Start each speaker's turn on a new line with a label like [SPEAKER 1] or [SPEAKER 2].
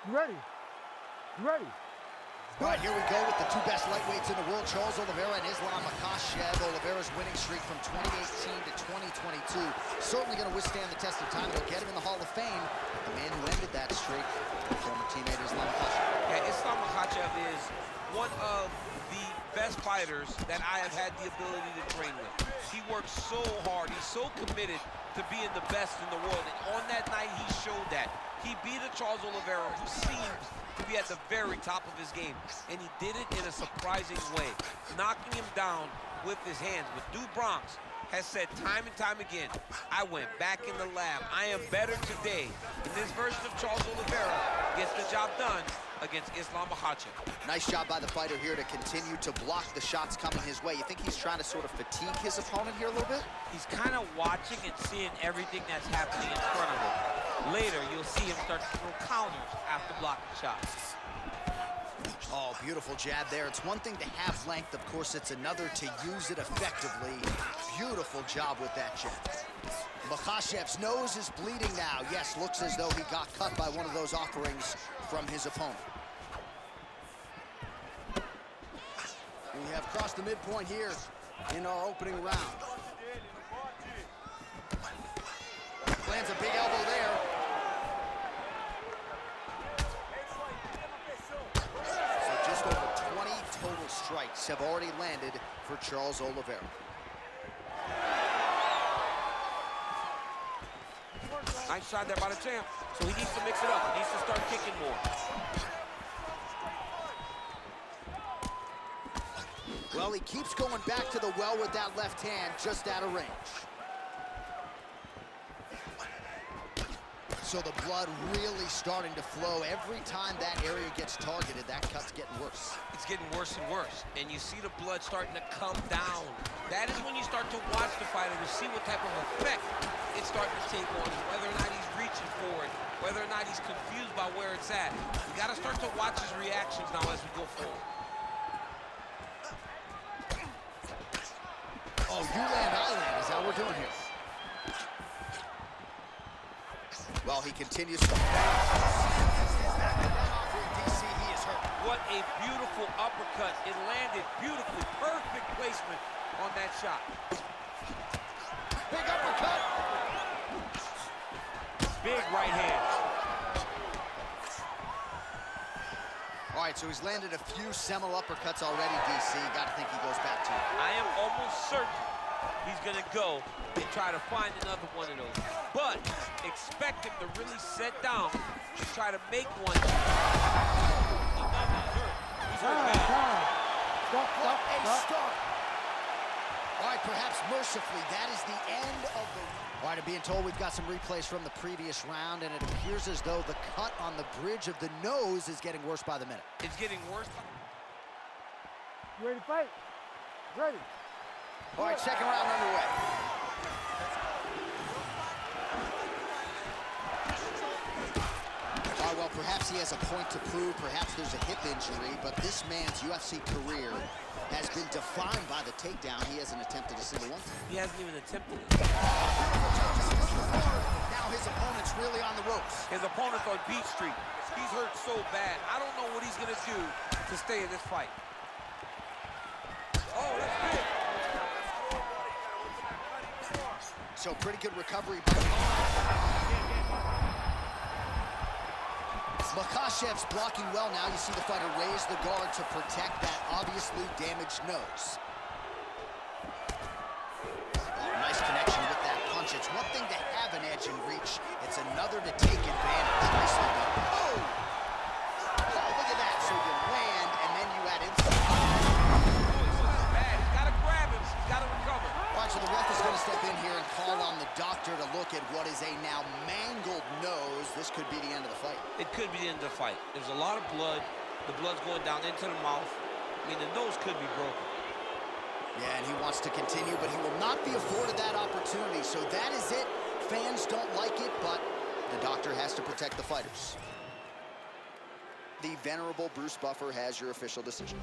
[SPEAKER 1] You ready? You ready?
[SPEAKER 2] All right, here we go with the two best lightweights in the world, Charles Olivera and Islam Makhachev. Olivera's winning streak from 2018 to 2022. Certainly going to withstand the test of time. They'll get him in the Hall of Fame. The man who ended that streak, former teammate Islam Makhachev.
[SPEAKER 3] Yeah, Islam Makhachev is one of the best fighters that I have had the ability to train with. He works so hard. He's so committed to being the best in the world. And on that night, he showed that. He beat a Charles Olivera who seems to be at the very top of his game. And he did it in a surprising way, knocking him down with his hands. But Dude Bronx has said time and time again, I went back in the lab. I am better today. And this version of Charles Olivera gets the job done against Islam Makhachev.
[SPEAKER 2] Nice job by the fighter here to continue to block the shots coming his way. You think he's trying to sort of fatigue his opponent here a little bit?
[SPEAKER 3] He's kind of watching and seeing everything that's happening in front of him. Later, you'll see him start to throw counters after blocking shots.
[SPEAKER 2] Oh, beautiful jab there. It's one thing to have length, of course, it's another to use it effectively. Beautiful job with that jab. Makhachev's nose is bleeding now. Yes, looks as though he got cut by one of those offerings from his opponent. We have crossed the midpoint here in our opening round. Lands a big elbow there. So just over 20 total strikes have already landed for Charles Olivera.
[SPEAKER 3] Nice shot there by the champ. So he needs to mix it up. He needs to start kicking more.
[SPEAKER 2] Well, he keeps going back to the well with that left hand, just out of range. So the blood really starting to flow. Every time that area gets targeted, that cut's getting worse.
[SPEAKER 3] It's getting worse and worse. And you see the blood starting to come down. That is when you start to watch the fighter to see what type of effect it's starting to take on him, whether or not he's reaching for it, whether or not he's confused by where it's at. We got to start to watch his reactions now as we go forward.
[SPEAKER 2] Oh, you land, I land, is that what we're doing here? Well, he continues to... DC, he is hurt.
[SPEAKER 3] What a beautiful uppercut. It landed beautifully. Perfect placement on that shot.
[SPEAKER 2] Big uppercut.
[SPEAKER 3] Big right hand.
[SPEAKER 2] All right, so he's landed a few seminal uppercuts already, DC. Got to think he goes back to it.
[SPEAKER 3] I am almost certain he's going to go and try to find another one of those. But expect him to really set down to try to make one. He's hurt bad.
[SPEAKER 1] Stop.
[SPEAKER 2] Start. All right, perhaps mercifully, that is the end of the... All right, I'm being told we've got some replays from the previous round, and it appears as though the cut on the bridge of the nose is getting worse by the minute.
[SPEAKER 3] It's getting worse.
[SPEAKER 1] You ready to fight? Ready.
[SPEAKER 2] All right, second round underway. All right, well, perhaps he has a point to prove. Perhaps there's a hip injury, but this man's UFC career has been defined by the takedown. He hasn't attempted a single one.
[SPEAKER 3] He hasn't even attempted it.
[SPEAKER 2] Now his opponent's really on the ropes.
[SPEAKER 3] His opponent's on beat street. He's hurt so bad. I don't know what he's going to do to stay in this fight. Oh, that's big.
[SPEAKER 2] So pretty good recovery by Makhachev's blocking well now. You see the fighter raise the guard to protect that obviously damaged nose. Oh, nice connection with that punch. It's one thing to have an edge and reach. It's another to take advantage. Nicely done. Oh! Oh, look at that. So you land, and then you add insult.
[SPEAKER 3] Bad. He's got to grab him. He's got to recover.
[SPEAKER 2] All right, so the ref is going to step in here and call on the doctor to look at what is a now mangled nose. This could be the end of the fight.
[SPEAKER 3] It could be the end of the fight. There's a lot of blood. The blood's going down into the mouth. I mean, the nose could be broken.
[SPEAKER 2] Yeah, and he wants to continue, but he will not be afforded that opportunity. So that is it. Fans don't like it, but the doctor has to protect the fighters. The venerable Bruce Buffer has your official decision.